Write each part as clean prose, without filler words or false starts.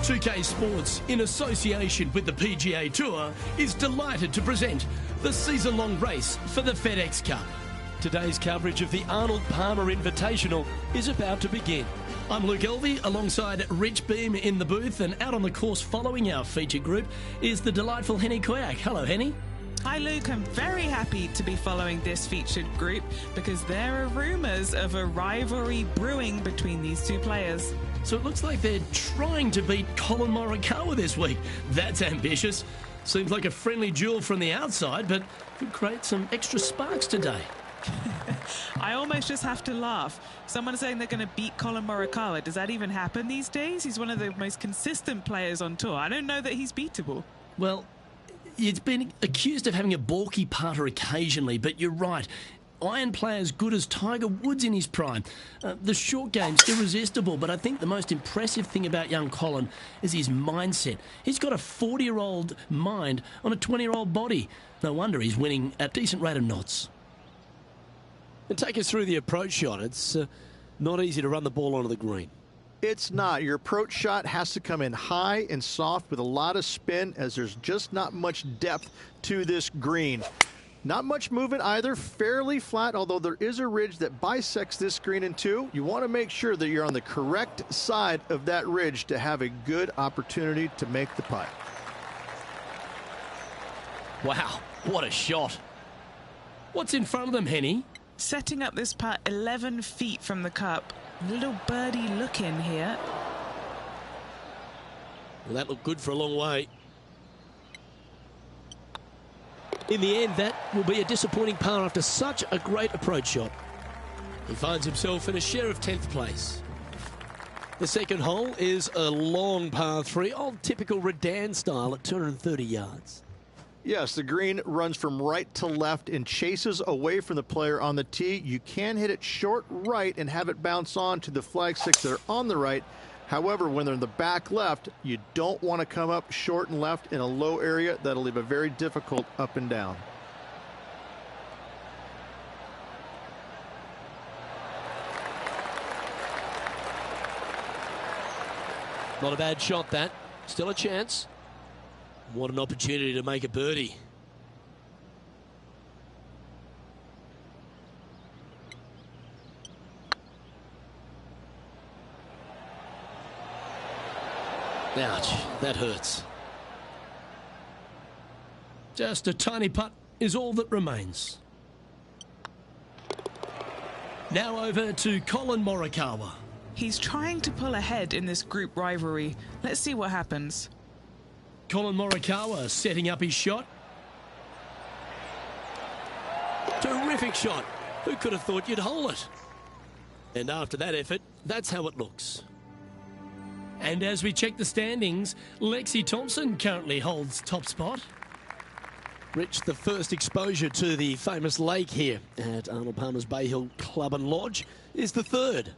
2K Sports, in association with the PGA Tour, is delighted to present the season-long race for the FedEx Cup. Today's coverage of the Arnold Palmer Invitational is about to begin. I'm Luke Elvey, alongside Rich Beam in the booth, and out on the course following our feature group is the delightful Henny Koyak. Hello, Henny. Hi Luke, I'm very happy to be following this featured group because there are rumours of a rivalry brewing between these two players. So it looks like they're trying to beat Collin Morikawa this week. That's ambitious. Seems like a friendly duel from the outside, but could create some extra sparks today. I almost just have to laugh. Someone saying they're going to beat Collin Morikawa. Does that even happen these days? He's one of the most consistent players on tour. I don't know that he's beatable. Well, it's been accused of having a balky putter occasionally, but you're right. Iron player as good as Tiger Woods in his prime. The short game's irresistible, but I think the most impressive thing about young Collin is his mindset. He's got a 40-year-old mind on a 20-year-old body. No wonder he's winning at a decent rate of knots. And take us through the approach shot. It's not easy to run the ball onto the green. It's not. Your approach shot has to come in high and soft with a lot of spin, as there's just not much depth to this green. Not much movement either, fairly flat, although there is a ridge that bisects this green in two. You want to make sure that you're on the correct side of that ridge to have a good opportunity to make the putt. Wow, what a shot. What's in front of them, Henny? Setting up this putt 11 feet from the cup. Little birdie look in here. Well, that looked good for a long way. In the end, that will be a disappointing par after such a great approach shot. He finds himself in a share of 10th place. The second hole is a long par 3, old typical Redan style at 230 yards. Yes, the green runs from right to left and chases away from the player on the tee. You can hit it short right and have it bounce on to the flag sticks that are on the right. However, when they're in the back left, you don't want to come up short and left in a low area. That'll leave a very difficult up and down. Not a bad shot, that. Still a chance. What an opportunity to make a birdie. Ouch, that hurts. Just a tiny putt is all that remains. Now over to Collin Morikawa. He's trying to pull ahead in this group rivalry. Let's see what happens. Collin Morikawa setting up his shot. Terrific shot. Who could have thought you'd hole it? And after that effort, that's how it looks. And as we check the standings, Lexi Thompson currently holds top spot. Rich, the first exposure to the famous lake here at Arnold Palmer's Bay Hill Club and Lodge is the third.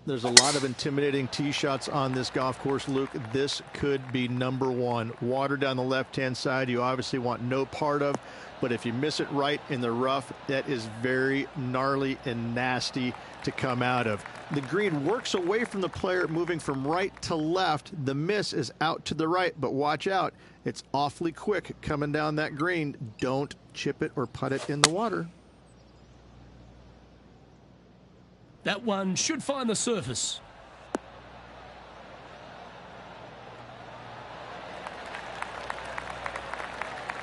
There's a lot of intimidating tee shots on this golf course, Luke. This could be number one. Water down the left-hand side, you obviously want no part of, but if you miss it right in the rough, that is very gnarly and nasty to come out of. The green works away from the player, moving from right to left. The miss is out to the right, but watch out. It's awfully quick coming down that green. Don't chip it or putt it in the water. That one should find the surface.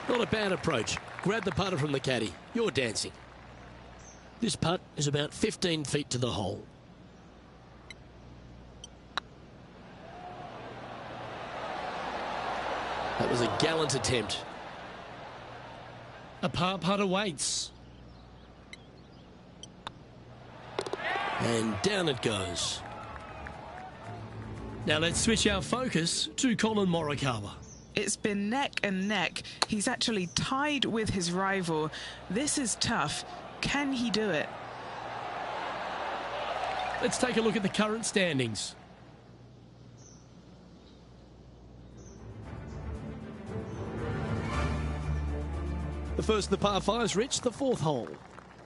Not a bad approach. Grab the putter from the caddy. You're dancing. This putt is about 15 feet to the hole. That was a gallant attempt. A par putt awaits. And down it goes. Now let's switch our focus to Collin Morikawa. It's been neck and neck. He's actually tied with his rival. This is tough. Can he do it? Let's take a look at the current standings. The first of the par fives, Rich, the fourth hole.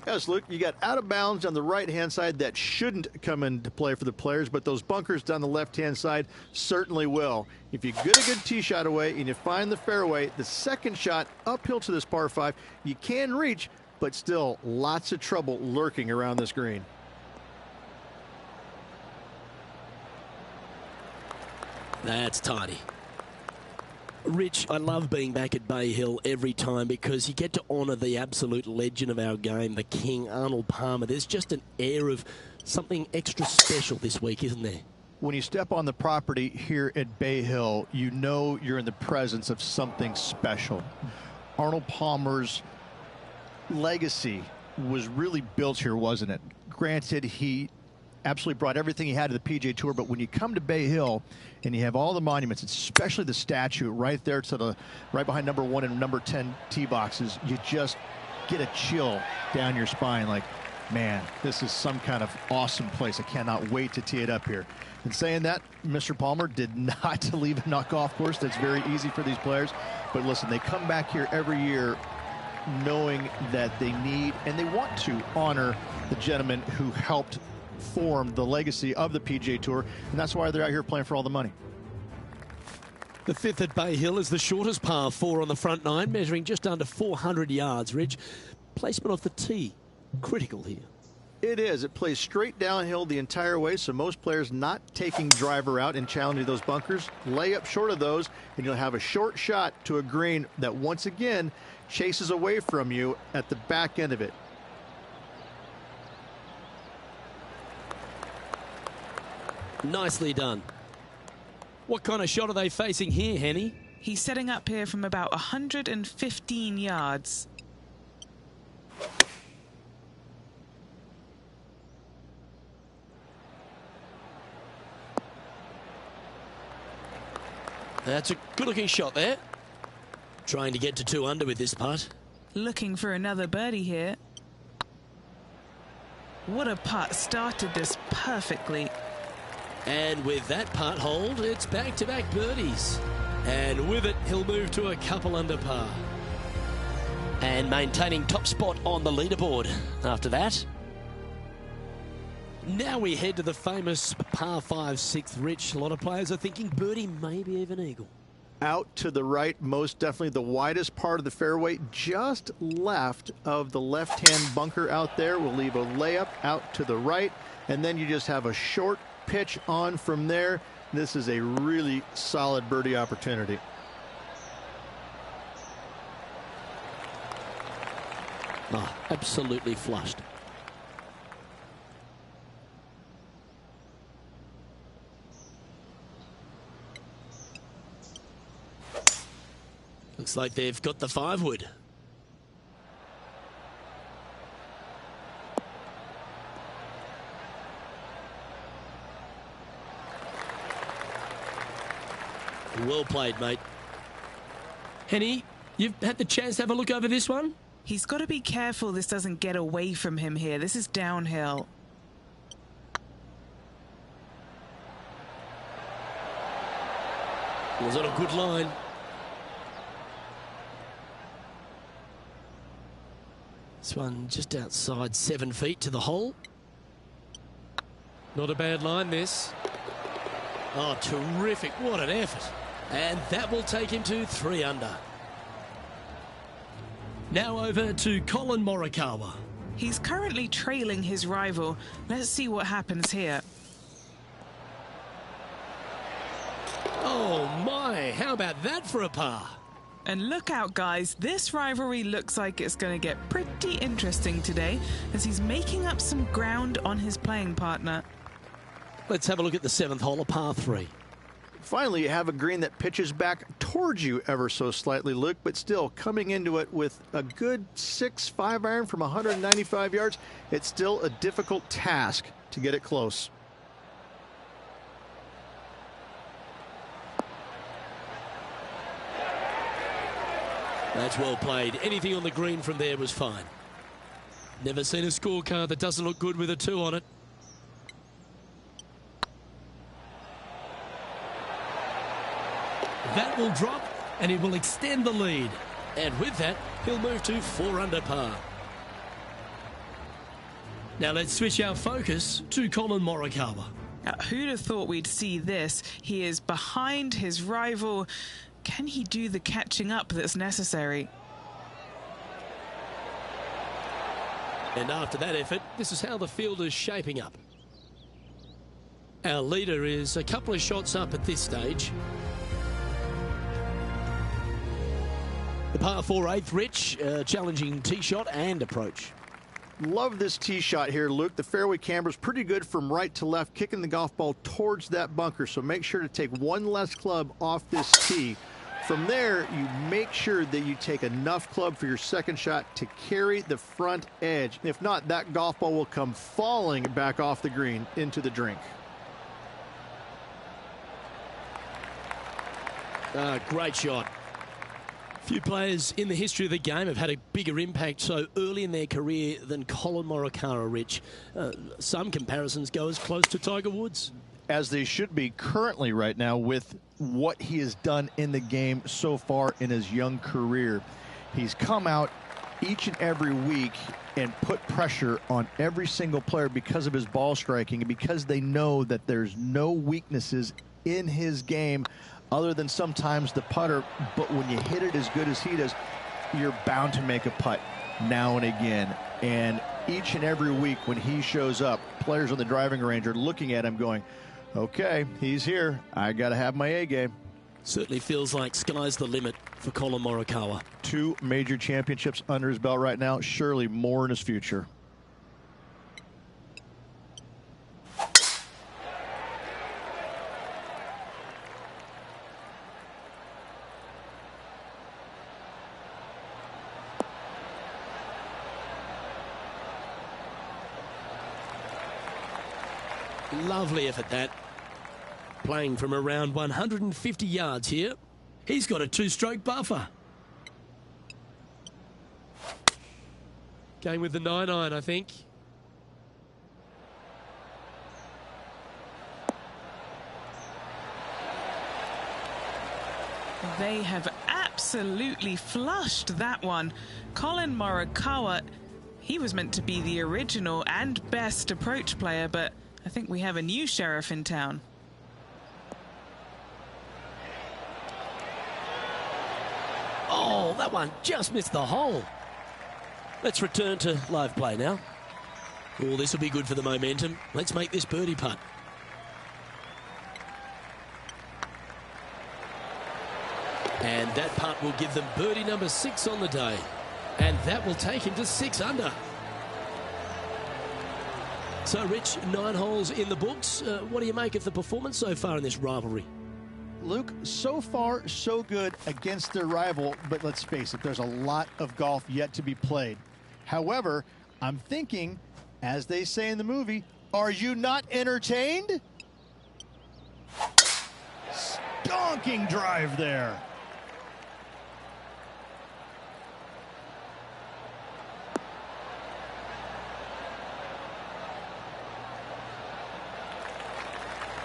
Yes, Luke, you got out of bounds on the right-hand side that shouldn't come into play for the players, but those bunkers down the left-hand side certainly will. If you get a good tee shot away and you find the fairway, the second shot uphill to this par 5, you can reach, but still lots of trouble lurking around this green. That's tidy. Rich, I love being back at Bay Hill every time because you get to honour the absolute legend of our game, the king, Arnold Palmer. There's just an air of something extra special this week, isn't there? When you step on the property here at Bay Hill, you know you're in the presence of something special. Arnold Palmer's legacy was really built here, wasn't it? Granted, he absolutely brought everything he had to the PGA Tour, but when you come to Bay Hill and you have all the monuments, especially the statue right there to the right behind number 1 and number 10 tee boxes, you just get a chill down your spine like, man, this is some kind of awesome place. I cannot wait to tee it up here. And saying that, Mr. Palmer did not leave a knock golf course. That's very easy for these players. But listen, they come back here every year knowing that they need and they want to honor the gentleman who helped form the legacy of the PGA Tour, and that's why they're out here playing for all the money. The 5th at Bay Hill is the shortest par 4 on the front 9, measuring just under 400 yards, Rich. Placement off the tee, critical here. It is. It plays straight downhill the entire way, so most players not taking driver out and challenging those bunkers. Lay up short of those, and you'll have a short shot to a green that once again chases away from you at the back end of it. Nicely done. What kind of shot are they facing here, Henny? He's setting up here from about 115 yards. That's a good-looking shot there. Trying to get to 2 under with this putt. Looking for another birdie here. What a putt. Started this perfectly. And with that putt hold, it's back-to-back birdies. And with it, he'll move to a couple under par. And maintaining top spot on the leaderboard after that. Now we head to the famous par 5 6th, Rich. A lot of players are thinking birdie, maybe even eagle. Out to the right, most definitely the widest part of the fairway, just left of the left-hand bunker out there. We'll leave a layup out to the right, and then you just have a short pitch on from there. This is a really solid birdie opportunity. Oh, absolutely flushed. Looks like they've got the 5-wood. Well played, mate. Henny, you've had the chance to have a look over this one? He's got to be careful this doesn't get away from him here. This is downhill. Was on a good line. This one just outside 7 feet to the hole. Not a bad line, this. Oh, terrific. What an effort. And that will take him to 3 under. Now over to Colin Morikawa. He's currently trailing his rival. Let's see what happens here. Oh, my. How about that for a par? And look out, guys. This rivalry looks like it's going to get pretty interesting today as he's making up some ground on his playing partner. Let's have a look at the 7th hole, a par 3. Finally, you have a green that pitches back towards you ever so slightly, Luke, but still coming into it with a good 6-5 iron from 195 yards. It's still a difficult task to get it close. That's well played. Anything on the green from there was fine. Never seen a scorecard that doesn't look good with a 2 on it. That will drop, and it will extend the lead. And with that, he'll move to 4 under par. Now let's switch our focus to Colin Morikawa. Who'd have thought we'd see this? He is behind his rival. Can he do the catching up that's necessary? And after that effort, this is how the field is shaping up. Our leader is a couple of shots up at this stage. The par 4 8th, Rich, challenging tee shot and approach. Love this tee shot here, Luke. The fairway camber's pretty good from right to left, kicking the golf ball towards that bunker. So make sure to take one less club off this tee. From there, you make sure that you take enough club for your second shot to carry the front edge. If not, that golf ball will come falling back off the green into the drink. Great shot. Few players in the history of the game have had a bigger impact so early in their career than Colin Morikawa, Rich. Some comparisons go as close to Tiger Woods. As they should be currently right now with what he has done in the game so far in his young career. He's come out each and every week and put pressure on every single player because of his ball striking and because they know that there's no weaknesses in his game other than sometimes the putter. But when you hit it as good as he does, you're bound to make a putt now and again. And each and every week when he shows up, players on the driving range are looking at him going, okay, he's here. I got to have my A game. Certainly feels like sky's the limit for Colin Morikawa. 2 major championships under his belt right now. Surely more in his future. Lovely effort that. Playing from around 150 yards here. He's got a 2-stroke buffer. Going with the 9-iron, I think. They have absolutely flushed that one. Colin Morikawa, he was meant to be the original and best approach player, but I think we have a new sheriff in town. Oh, that one just missed the hole. Let's return to live play now. Oh, this will be good for the momentum. Let's make this birdie putt. And that putt will give them birdie number 6 on the day. And that will take him to 6 under. So, Rich, 9 holes in the books. What do you make of the performance so far in this rivalry? Luke, so far, so good against their rival, but let's face it, there's a lot of golf yet to be played. However, I'm thinking, as they say in the movie, are you not entertained? Stonking drive there.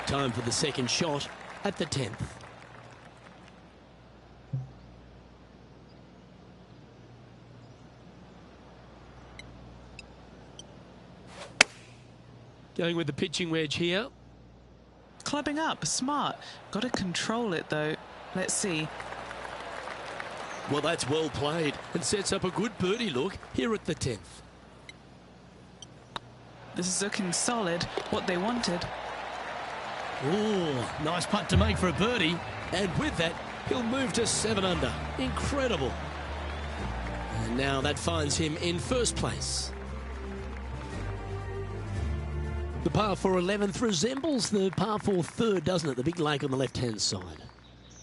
Time for the second shot at the 10th. Going with the pitching wedge here. Clubbing up, smart. Got to control it though. Let's see. Well, that's well played and sets up a good birdie look here at the 10th. This is looking solid, what they wanted. Oh, nice putt to make for a birdie. And with that, he'll move to 7 under. Incredible. And now that finds him in first place. The par 4 11th resembles the par 4 3rd, doesn't it? The big lake on the left-hand side.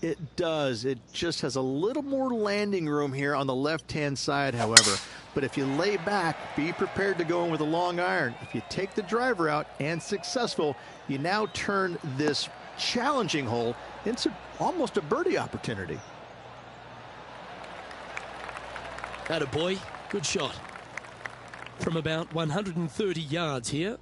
It does. It just has a little more landing room here on the left-hand side, however. But if you lay back, be prepared to go in with a long iron. If you take the driver out and successful, you now turn this challenging hole into almost a birdie opportunity. Attaboy, good shot. From about 130 yards here.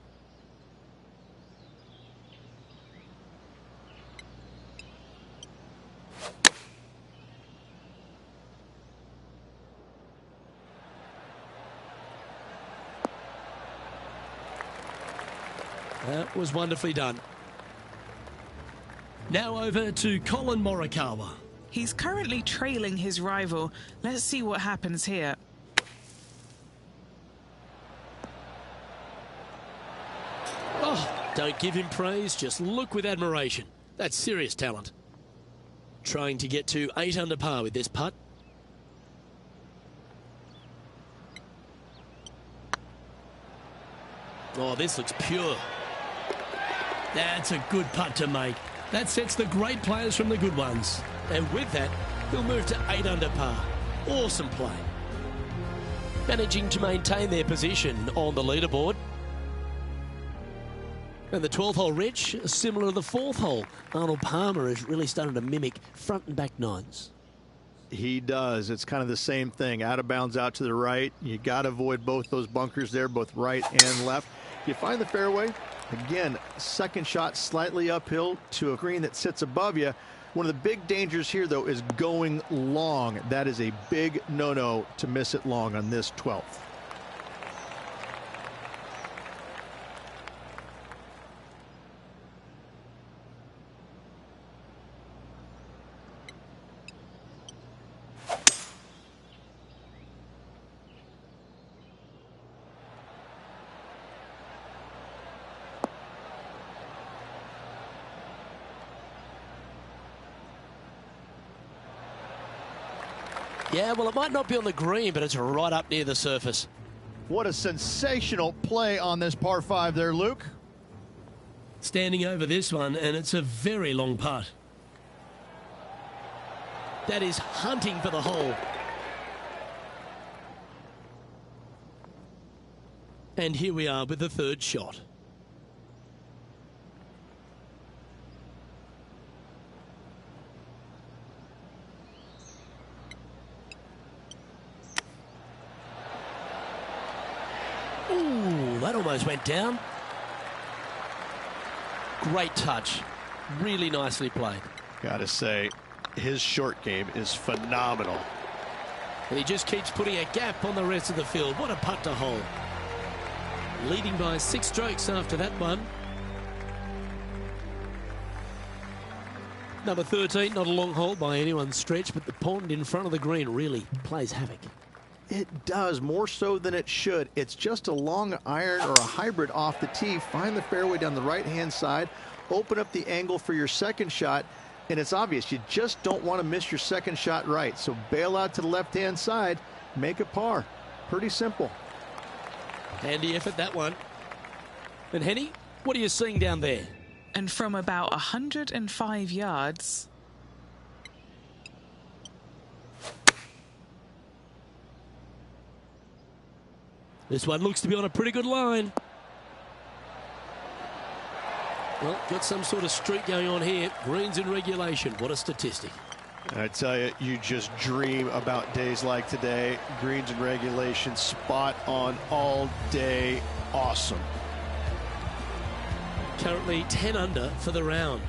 That was wonderfully done. Now over to Colin Morikawa. He's currently trailing his rival. Let's see what happens here. Oh, don't give him praise, just look with admiration. That's serious talent. Trying to get to 8 under par with this putt. Oh, this looks pure. That's a good putt to make. That sets the great players from the good ones. And with that, he'll move to 8 under par. Awesome play. Managing to maintain their position on the leaderboard. And the 12th hole, Rich, similar to the 4th hole. Arnold Palmer has really started to mimic front and back nines. He does. It's kind of the same thing. Out of bounds out to the right. You got to avoid both those bunkers there, both right and left. You find the fairway. Again, second shot slightly uphill to a green that sits above you. One of the big dangers here, though, is going long. That is a big no-no to miss it long on this 12th. Yeah, well, it might not be on the green, but it's right up near the surface. What a sensational play on this par 5 there, Luke. Standing over this one, and it's a very long putt. That is hunting for the hole. And here we are with the 3rd shot. Ooh, that almost went down. Great touch. Really nicely played. Gotta say, his short game is phenomenal. And he just keeps putting a gap on the rest of the field. What a putt to hole. Leading by 6 strokes after that one. Number 13, not a long hole by anyone's stretch, but the pond in front of the green really plays havoc. It does, more so than it should. It's just a long iron or a hybrid off the tee. Find the fairway down the right-hand side. Open up the angle for your second shot. And it's obvious, you just don't want to miss your second shot right. So bail out to the left-hand side. Make a par. Pretty simple. Handy effort, that one. And Henny, what are you seeing down there? And from about 105 yards... This one looks to be on a pretty good line. Well, got some sort of streak going on here. Greens in regulation. What a statistic. I tell you, you just dream about days like today. Greens in regulation, spot on all day. Awesome. Currently 10 under for the round.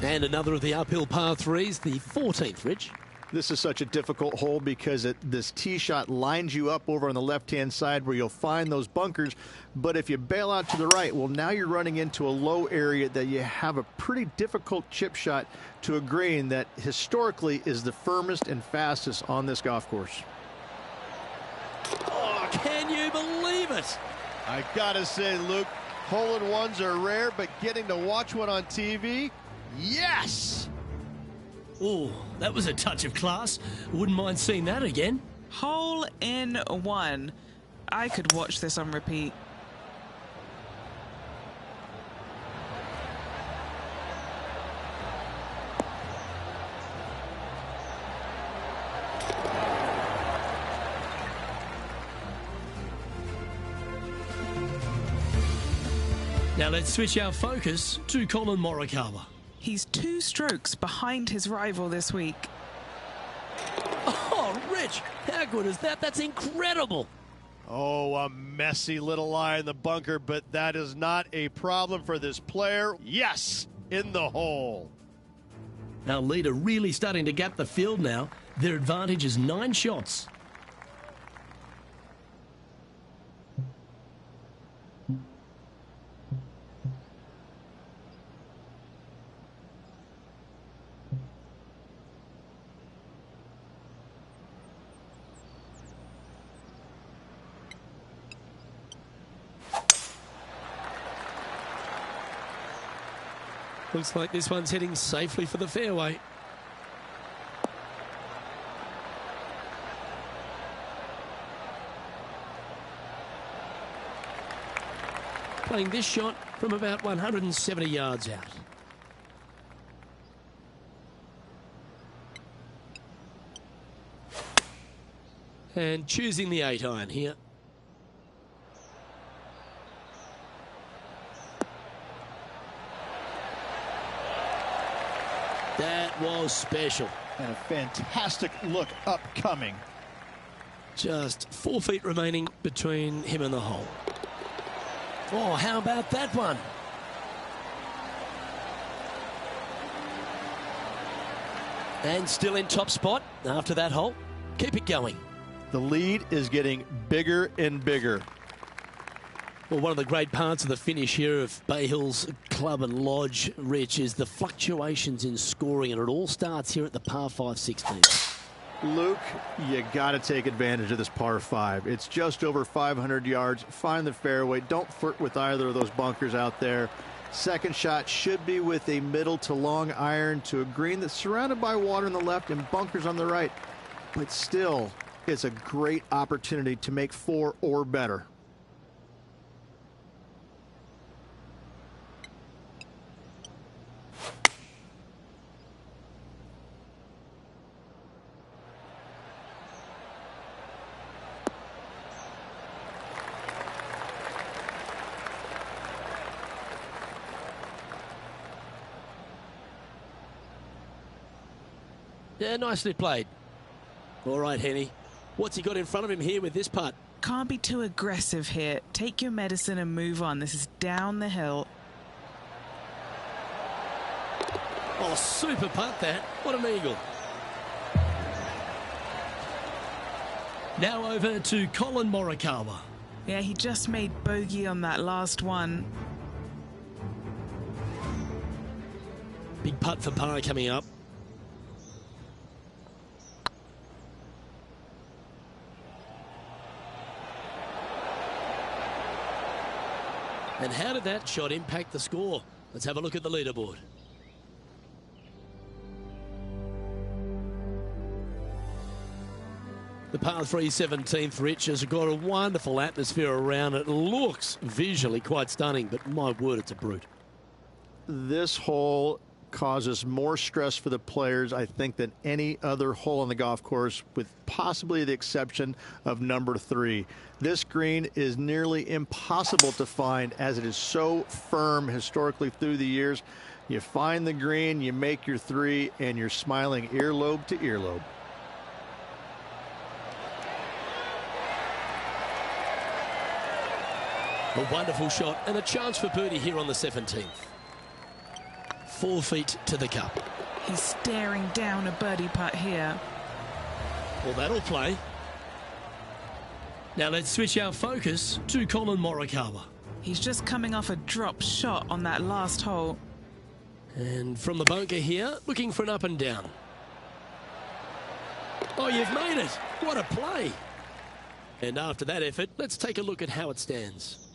And another of the uphill par 3s, the 14th, Rich. This is such a difficult hole because this tee shot lines you up over on the left-hand side where you'll find those bunkers. But if you bail out to the right, well, now you're running into a low area that you have a pretty difficult chip shot to a green that historically is the firmest and fastest on this golf course. Oh, can you believe it? I gotta say, Luke, hole-in-ones are rare, but getting to watch one on TV, yes! Oh, that was a touch of class. Wouldn't mind seeing that again. Hole in one. I could watch this on repeat. Now let's switch our focus to Colin Morikawa. He's 2 strokes behind his rival this week. Oh, Rich, how good is that? That's incredible. Oh, a messy little lie in the bunker, but that is not a problem for this player. Yes, in the hole. Our leader really starting to gap the field now. Their advantage is 9 shots. Looks like this one's heading safely for the fairway. Playing this shot from about 170 yards out. And choosing the 8-iron here. That was special. And a fantastic look upcoming. Just 4 feet remaining between him and the hole. Oh, how about that one? And still in top spot after that hole. Keep it going. The lead is getting bigger and bigger. Well, one of the great parts of the finish here of Bay Hill's club and lodge, Rich, is the fluctuations in scoring, and it all starts here at the par 5 16. Luke, you got to take advantage of this par 5. It's just over 500 yards. Find the fairway. Don't flirt with either of those bunkers out there. Second shot should be with a middle to long iron to a green that's surrounded by water on the left and bunkers on the right. But still, it's a great opportunity to make 4 or better. Yeah, nicely played. All right, Henny. What's he got in front of him here with this putt? Can't be too aggressive here. Take your medicine and move on. This is down the hill. Oh, super putt that. What an eagle. Now over to Colin Morikawa. Yeah, he just made bogey on that last one. Big putt for par coming up. And how did that shot impact the score? Let's have a look at the leaderboard. The par 3 17th, Rich, has got a wonderful atmosphere around it. Looks visually quite stunning, but my word, it's a brute. This hole causes more stress for the players, I think, than any other hole on the golf course, with possibly the exception of number 3. This green is nearly impossible to find as it is so firm historically through the years. You find the green, you make your 3, and you're smiling earlobe to earlobe. A wonderful shot and a chance for birdie here on the 17th. 4 feet to the cup. He's staring down a birdie putt here. Well, that'll play. Now let's switch our focus to Colin Morikawa. He's just coming off a drop shot on that last hole. And from the bunker here, looking for an up and down. Oh, you've made it. What a play. And after that effort, let's take a look at how it stands.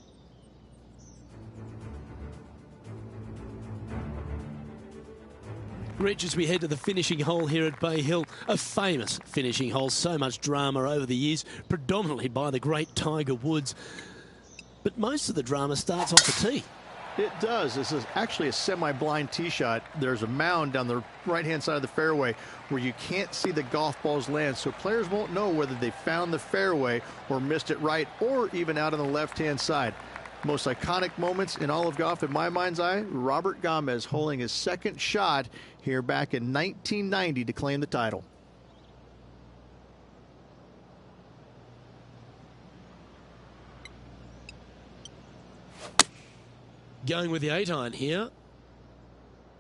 Rich, as we head to the finishing hole here at Bay Hill, a famous finishing hole, so much drama over the years, predominantly by the great Tiger Woods. But most of the drama starts off the tee. It does. This is actually a semi-blind tee shot. There's a mound down the right-hand side of the fairway where you can't see the golf balls land, so players won't know whether they found the fairway or missed it right, or even out on the left-hand side. Most iconic moments in all of golf, in my mind's eye, Robert Gomez holding his second shot here back in 1990 to claim the title. Going with the 8-iron here.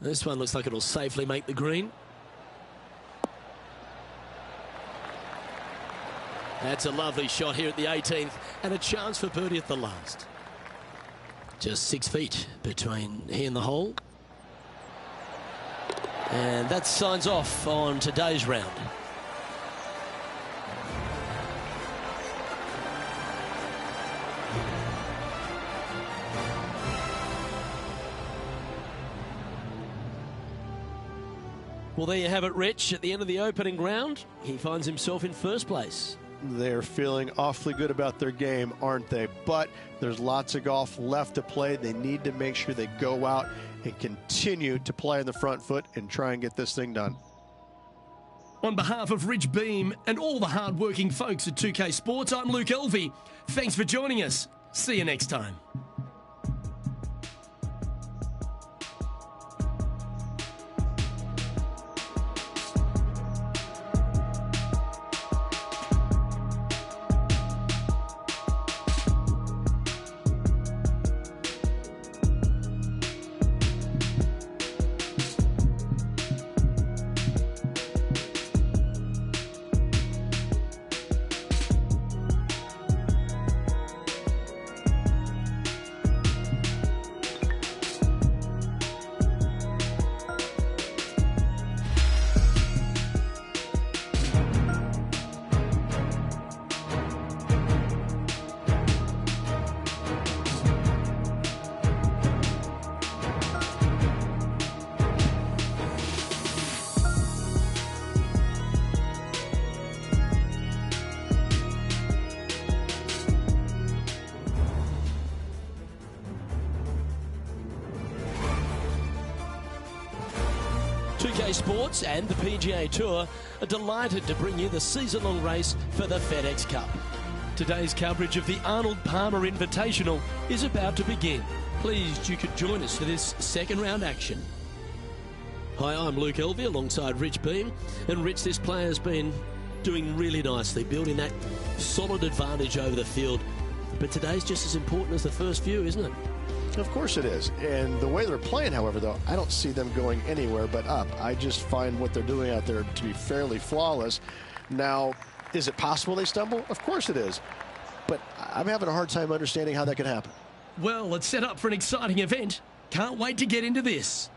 This one looks like it'll safely make the green. That's a lovely shot here at the 18th, and a chance for birdie at the last. Just 6 feet between he and the hole. And that signs off on today's round. Well, there you have it, Rich. At the end of the opening round, he finds himself in first place. They're feeling awfully good about their game, aren't they? But there's lots of golf left to play. They need to make sure they go out and continue to play on the front foot and try and get this thing done. On behalf of Rich Beam and all the hard-working folks at 2K Sports, I'm Luke Elvey. Thanks for joining us. See you next time. Sports and the PGA Tour are delighted to bring you the season-long race for the FedEx Cup. Today's coverage of the Arnold Palmer Invitational is about to begin. Pleased you could join us for this second round action. Hi, I'm Luke Elvey alongside Rich Beam. And Rich, this player's been doing really nicely, building that solid advantage over the field. But today's just as important as the first few, isn't it? Of course it is. And the way they're playing, however, though, I don't see them going anywhere but up. I just find what they're doing out there to be fairly flawless. Now, is it possible they stumble? Of course it is. But I'm having a hard time understanding how that could happen. Well, it's set up for an exciting event. Can't wait to get into this.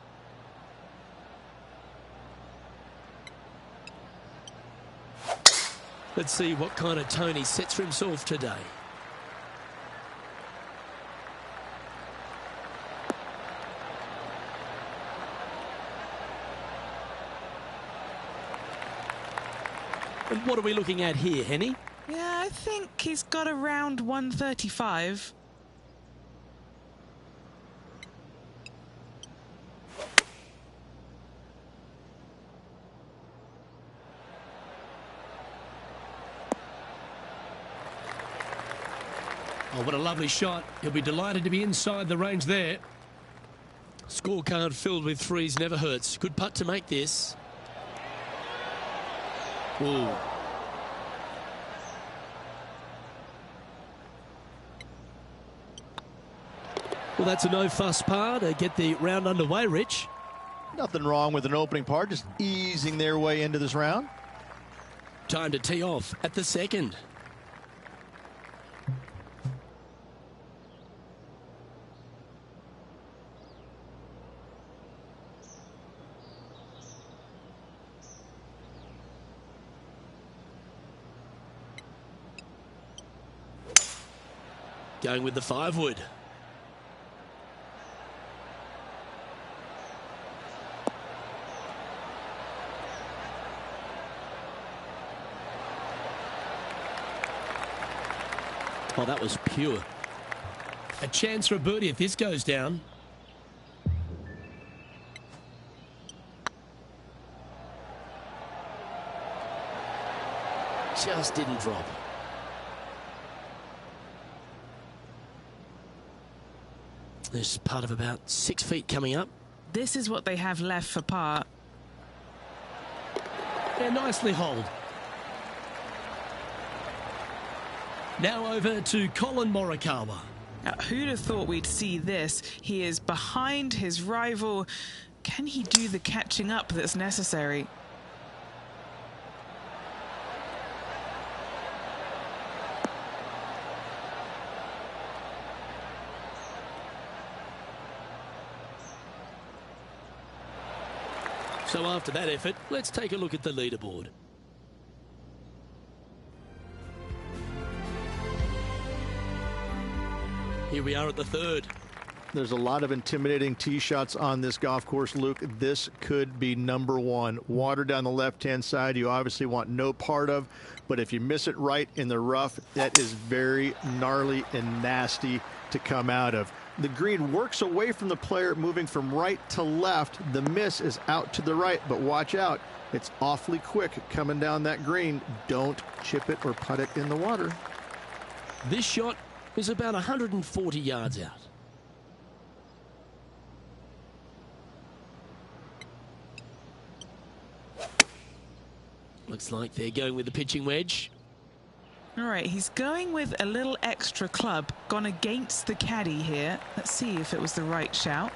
Let's see what kind of tone he sets for himself today. And what are we looking at here, Henny? Yeah, I think he's got around 135. Oh, what a lovely shot. He'll be delighted to be inside the range there. Scorecard filled with threes never hurts. Good putt to make this. Ooh. Well, that's a no-fuss par to get the round underway, Rich. Nothing wrong with an opening par, just easing their way into this round. Time to tee off at the second. Going with the 5-wood. Oh, that was pure. A chance for a birdie if this goes down. Just didn't drop. There's part of about 6 feet coming up. This is what they have left for par. Yeah, nicely holed. Now over to Colin Morikawa. Now, who'd have thought we'd see this? He is behind his rival. Can he do the catching up that's necessary? So after that effort, let's take a look at the leaderboard. Here we are at the third. There's a lot of intimidating tee shots on this golf course, Luke. This could be number one. Water down the left-hand side, you obviously want no part of, but if you miss it right in the rough, that is very gnarly and nasty to come out of. The green works away from the player, moving from right to left. The miss is out to the right, but watch out. It's awfully quick coming down that green. Don't chip it or putt it in the water. This shot is about 140 yards out. Looks like they're going with the pitching wedge. All right, he's going with a little extra club, gone against the caddy here. Let's see if it was the right shout.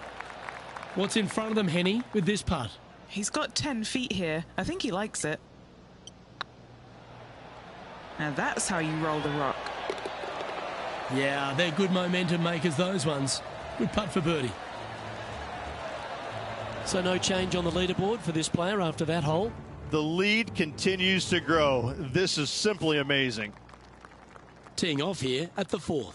What's in front of them, Henny, with this putt? He's got 10 feet here. I think he likes it. Now that's how you roll the rock. Yeah, they're good momentum makers, those ones. Good putt for birdie. So no change on the leaderboard for this player after that hole. The lead continues to grow. This is simply amazing. Teeing off here at the 4th.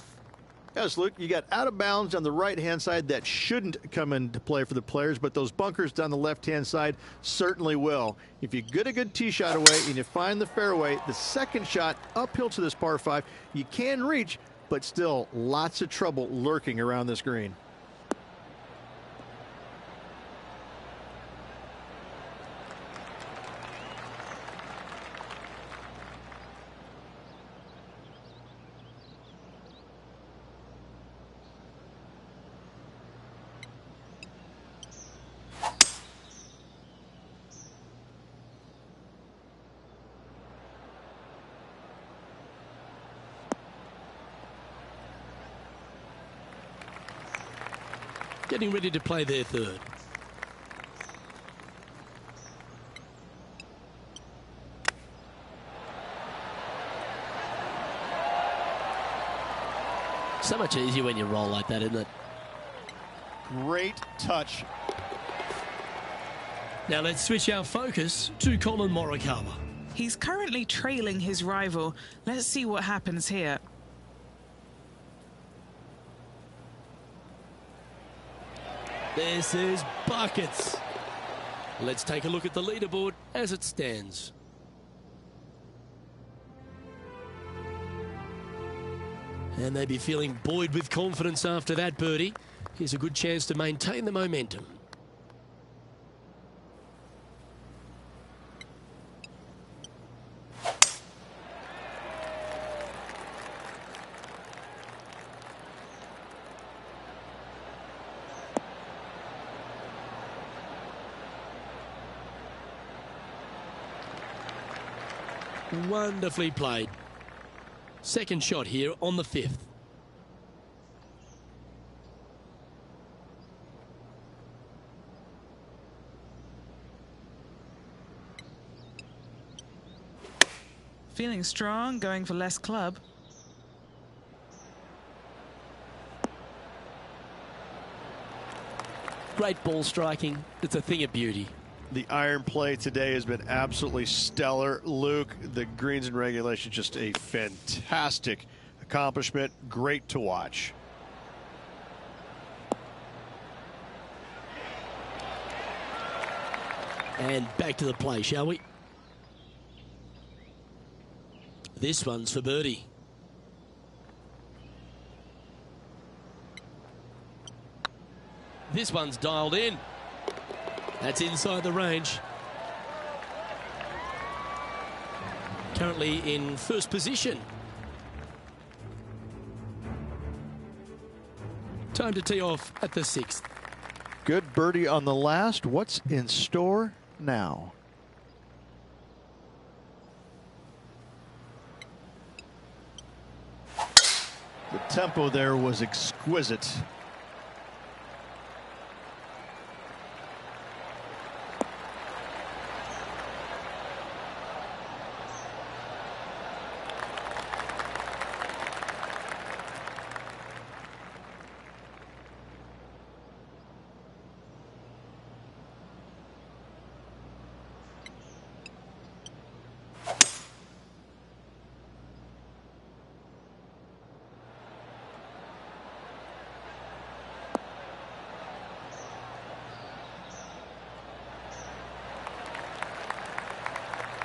Yes, Luke, you got out of bounds on the right-hand side. That shouldn't come into play for the players, but those bunkers down the left-hand side certainly will. If you get a good tee shot away and you find the fairway, the second shot uphill to this par 5, you can reach, but still lots of trouble lurking around this green. Getting ready to play their third. So much easier when you roll like that, isn't it? Great touch. Now let's switch our focus to Colin Morikawa. He's currently trailing his rival. Let's see what happens here. This is buckets. Let's take a look at the leaderboard as it stands. And they'd be feeling buoyed with confidence after that birdie. Here's a good chance to maintain the momentum. Wonderfully played. Second shot here on the 5th. Feeling strong, going for less club. Great ball striking. It's a thing of beauty. The iron play today has been absolutely stellar. Luke, the greens and regulation, just a fantastic accomplishment. Great to watch. And back to the play, shall we? This one's for birdie. This one's dialed in. That's inside the range. Currently in first position. Time to tee off at the 6th. Good birdie on the last. What's in store now? The tempo there was exquisite.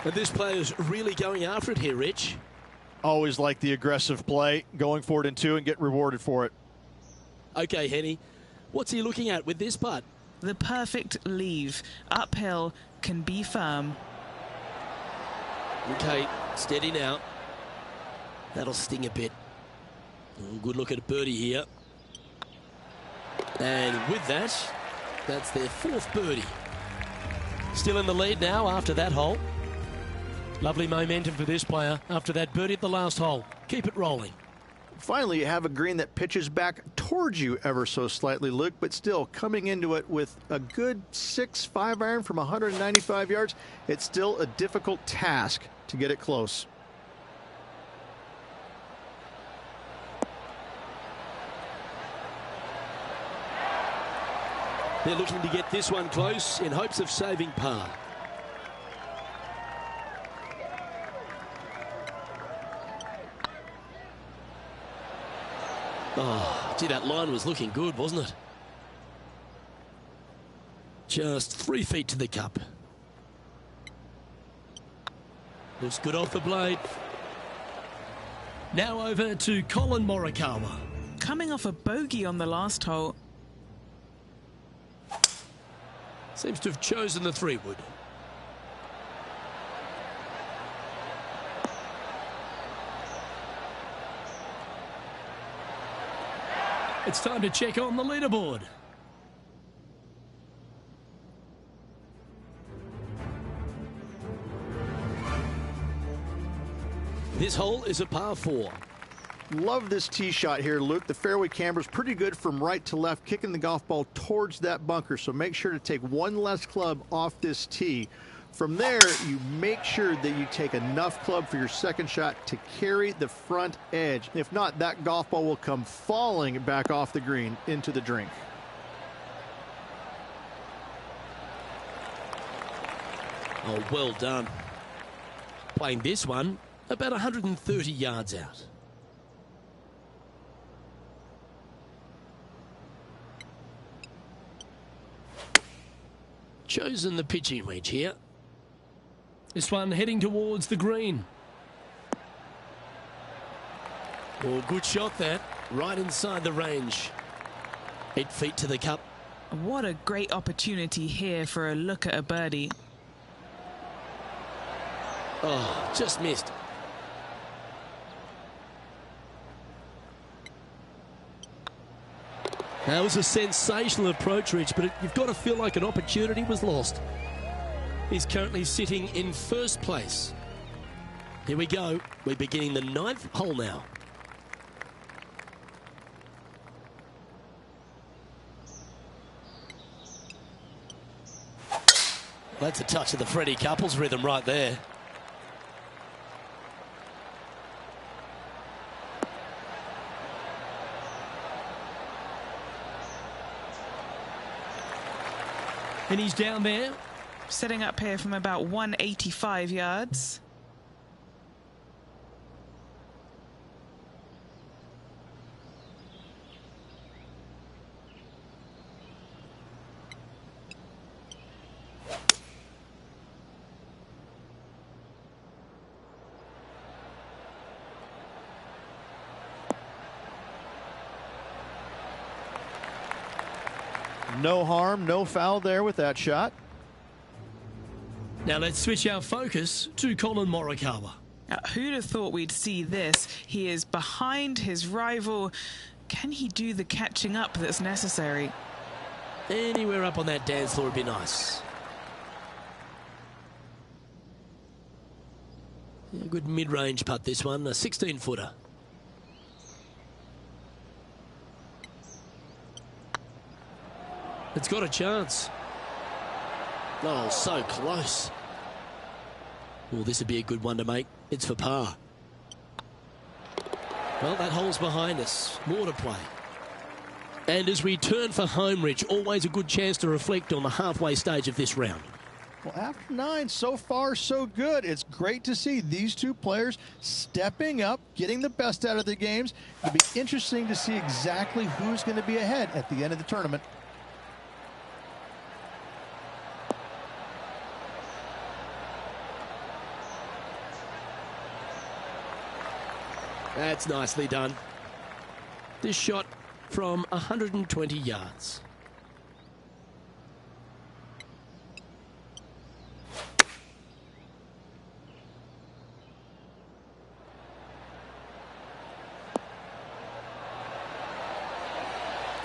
And this player's really going after it here, Rich. Always like the aggressive play, going for it in two and get rewarded for it. Okay, Henny, what's he looking at with this putt? The perfect leave. Uphill, can be firm. Okay, steady now. That'll sting a bit. Oh, good look at birdie here. And with that, that's their fourth birdie. Still in the lead now after that hole. Lovely momentum for this player after that birdie at the last hole. Keep it rolling. Finally, you have a green that pitches back towards you ever so slightly, Luke, but still coming into it with a good 6-5 iron from 195 yards. It's still a difficult task to get it close. They're looking to get this one close in hopes of saving par. Oh, gee, that line was looking good, wasn't it? Just 3 feet to the cup. Looks good off the blade. Now over to Colin Morikawa. Coming off a bogey on the last hole. Seems to have chosen the 3-wood. It's time to check on the leaderboard. This hole is a par 4. Love this tee shot here, Luke. The fairway camber's pretty good from right to left, kicking the golf ball towards that bunker. So make sure to take one less club off this tee. From there, you make sure that you take enough club for your second shot to carry the front edge. If not, that golf ball will come falling back off the green into the drink. Oh, well done. Playing this one about 130 yards out. Chosen the pitching wedge here. This one heading towards the green. Oh, good shot that. Right inside the range. 8 feet to the cup. What a great opportunity here for a look at a birdie. Oh, just missed. That was a sensational approach, Rich, but you've got to feel like an opportunity was lost. He's currently sitting in first place. Here we go. We're beginning the 9th hole now. That's a touch of the Freddie Couples rhythm right there. And he's down there. Setting up here from about 185 yards. No harm, no foul there with that shot. Now let's switch our focus to Colin Morikawa. Who'd have thought we'd see this? He is behind his rival. Can he do the catching up that's necessary? Anywhere up on that dance floor would be nice. Yeah, good mid-range putt this one, a 16-footer. It's got a chance. Oh, so close. Well, this would be a good one to make. It's for par. Well, that hole's behind us. More to play. And as we turn for home, Rich, always a good chance to reflect on the halfway stage of this round. Well, after 9, so far, so good. It's great to see these two players stepping up, getting the best out of the games. It'll be interesting to see exactly who's going to be ahead at the end of the tournament. That's nicely done. This shot from 120 yards.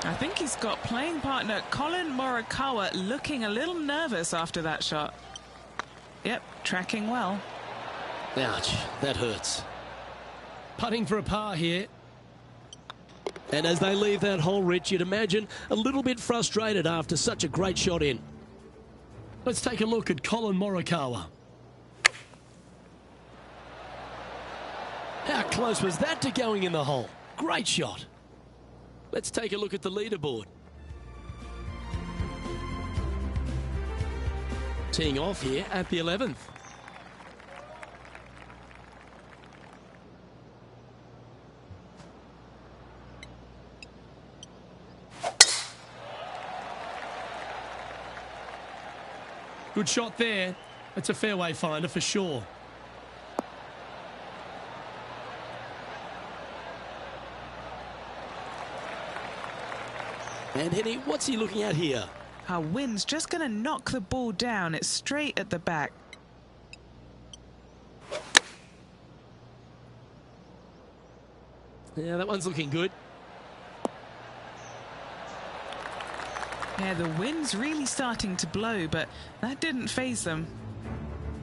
I think he's got playing partner Colin Morikawa looking a little nervous after that shot. Yep, tracking well. Ouch, that hurts. Putting for a par here. And as they leave that hole, Rich, you'd imagine a little bit frustrated after such a great shot in. Let's take a look at Colin Morikawa. How close was that to going in the hole? Great shot. Let's take a look at the leaderboard. Teeing off here at the 11th. Good shot there. That's a fairway finder for sure. And Henny, what's he looking at here? Our wind's just going to knock the ball down. It's straight at the back. Yeah, that one's looking good. Yeah, the wind's really starting to blow, but that didn't faze them.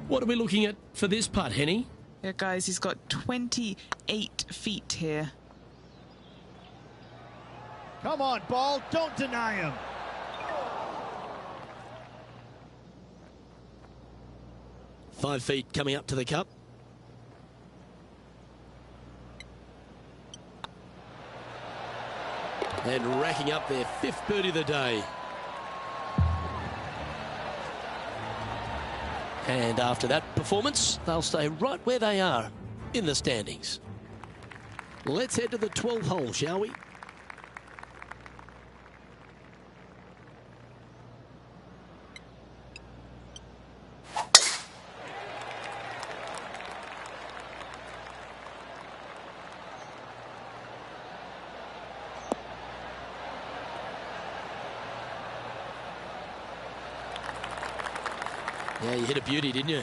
What are we looking at for this putt, Henny? Yeah, guys, he's got 28 feet here. Come on, ball. Don't deny him. Five feet coming up to the cup. And racking up their 5th birdie of the day. And after that performance, they'll stay right where they are in the standings. Let's head to the 12th hole, shall we? Yeah, you hit a beauty, didn't you?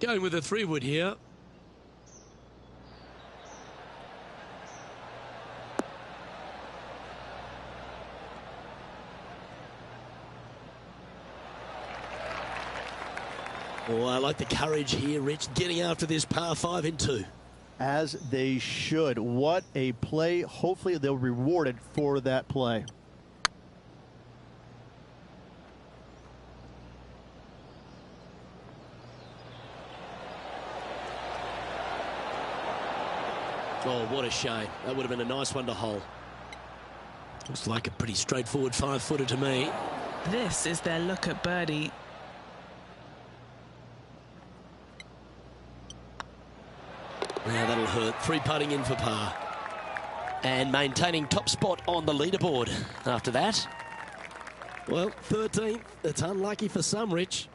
Going with a 3-wood here. Oh, I like the courage here, Rich, getting after this par 5 in 2. As they should. What a play. Hopefully they'll be rewarded for that play. Oh, what a shame. That would have been a nice one to hole. Looks like a pretty straightforward 5-footer to me. This is their look at birdie. Now that'll hurt. 3 putting in for par. And maintaining top spot on the leaderboard after that. Well, 13th. It's unlucky for some, Rich.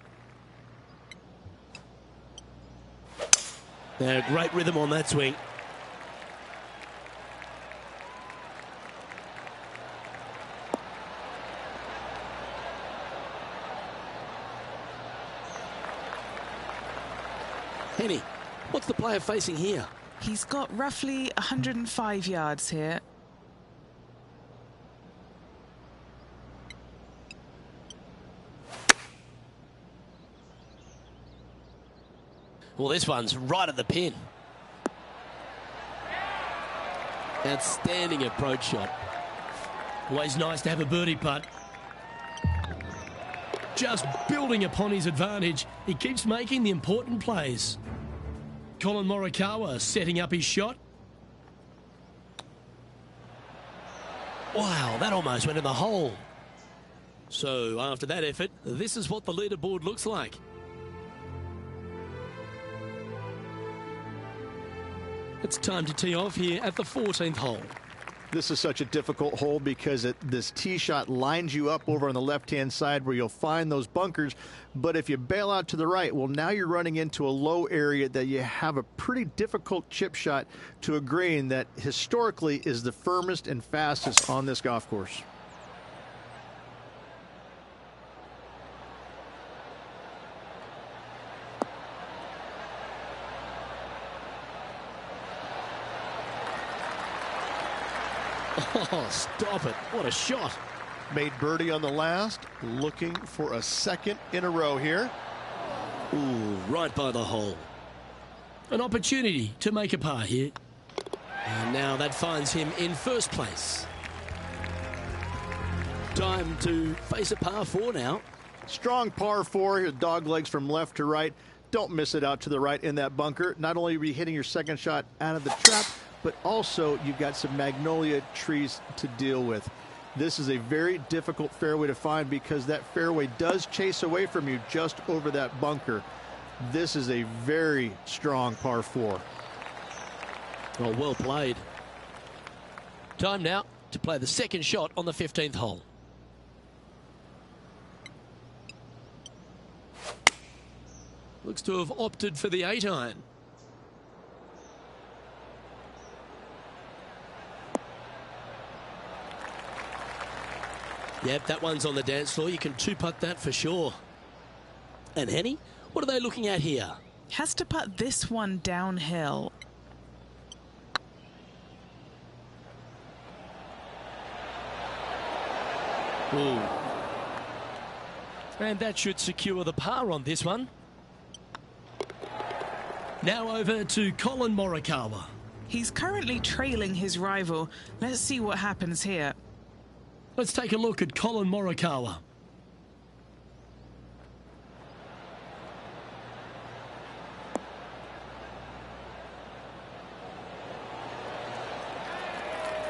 Now, great rhythm on that swing. Henny, what's the player facing here? He's got roughly 105 yards here. Well, this one's right at the pin. Outstanding approach shot. Always nice to have a birdie putt. Just building upon his advantage. He keeps making the important plays. Colin Morikawa setting up his shot. Wow, that almost went in the hole. So after that effort, this is what the leaderboard looks like. It's time to tee off here at the 14th hole. This is such a difficult hole because this tee shot lines you up over on the left-hand side where you'll find those bunkers. But if you bail out to the right, well, now you're running into a low area that you have a pretty difficult chip shot to a green that historically is the firmest and fastest on this golf course. Oh, stop it. What a shot. Made birdie on the last, looking for a second in a row here. Ooh, right by the hole. An opportunity to make a par here. And now that finds him in first place. Time to face a par 4 now. Strong par 4, dog legs from left to right. Don't miss it out to the right in that bunker. Not only are you hitting your second shot out of the trap, but also you've got some magnolia trees to deal with. This is a very difficult fairway to find because that fairway does chase away from you just over that bunker. This is a very strong par 4. Oh, well played. Time now to play the second shot on the 15th hole. Looks to have opted for the 8-iron. Yep, that one's on the dance floor. You can two-putt that for sure. And Henny, what are they looking at here? Has to putt this one downhill. Ooh. And that should secure the par on this one. Now over to Colin Morikawa. He's currently trailing his rival. Let's see what happens here. Let's take a look at Colin Morikawa.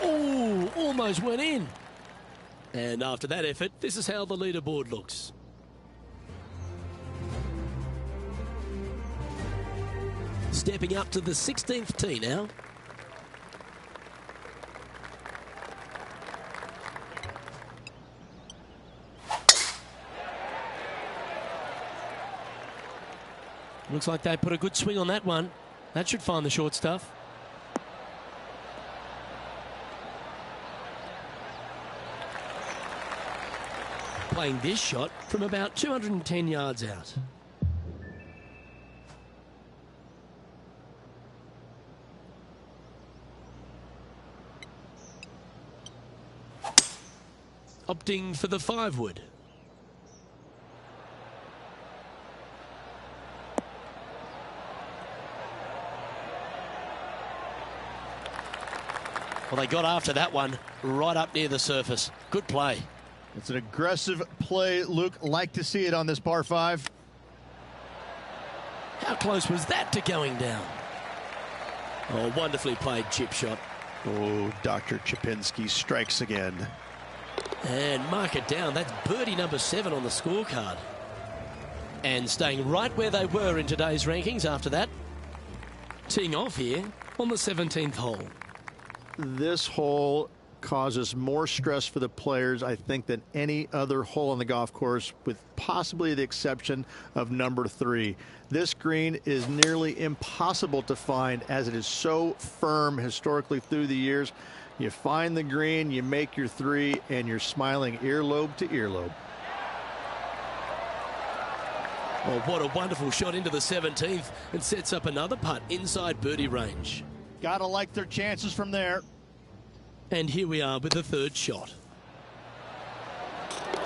Ooh, almost went in. And after that effort, this is how the leaderboard looks. Stepping up to the 16th tee now. Looks like they put a good swing on that one. That should find the short stuff. Playing this shot from about 210 yards out. Opting for the 5-wood. Well, they got after that one right up near the surface. Good play. It's an aggressive play, Luke. Like to see it on this par 5. How close was that to going down? Oh, wonderfully played chip shot. Oh, Dr. Chipinski strikes again. And mark it down. That's birdie number 7 on the scorecard. And staying right where they were in today's rankings after that. Teeing off here on the 17th hole. This hole causes more stress for the players, I think, than any other hole on the golf course, with possibly the exception of number 3. This green is nearly impossible to find as it is so firm historically through the years. You find the green, you make your 3, and you're smiling earlobe to earlobe. Oh, what a wonderful shot into the 17th, and sets up another putt inside birdie range. Gotta like their chances from there. And here we are with the 3rd shot.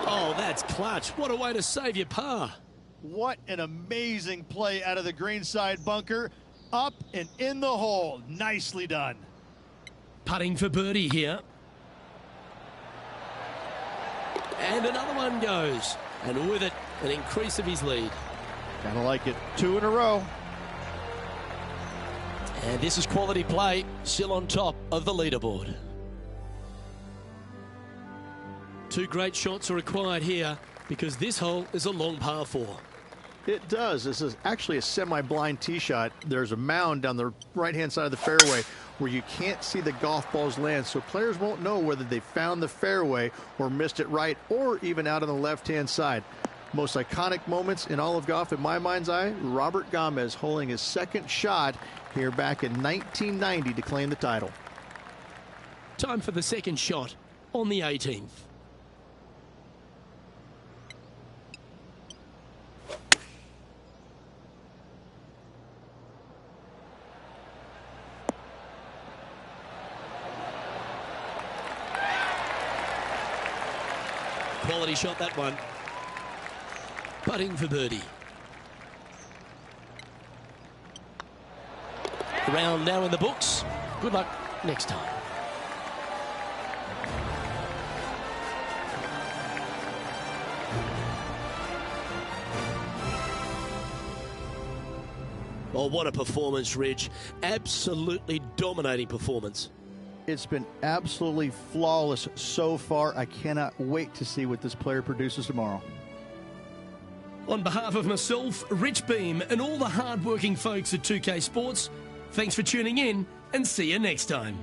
Oh, that's clutch. What a way to save your par. What an amazing play out of the greenside bunker. Up and in the hole. Nicely done. Putting for birdie here. And another one goes. And with it, an increase of his lead. Gotta like it. 2 in a row. And this is quality play, still on top of the leaderboard. 2 great shots are required here because this hole is a long par 4. It does. This is actually a semi-blind tee shot. There's a mound down the right-hand side of the fairway where you can't see the golf balls land, so players won't know whether they found the fairway or missed it right or even out on the left-hand side. Most iconic moments in all of golf, in my mind's eye, Robert Gomez holding his second shot here back in 1990 to claim the title. Time for the second shot on the 18th. Quality shot, that one. Putting for birdie. Round now in the books. Good luck next time. Oh, what a performance, Ridge. Absolutely dominating performance. It's been absolutely flawless so far. I cannot wait to see what this player produces tomorrow. On behalf of myself, Rich Beam, and all the hard-working folks at 2K Sports, thanks for tuning in and see you next time.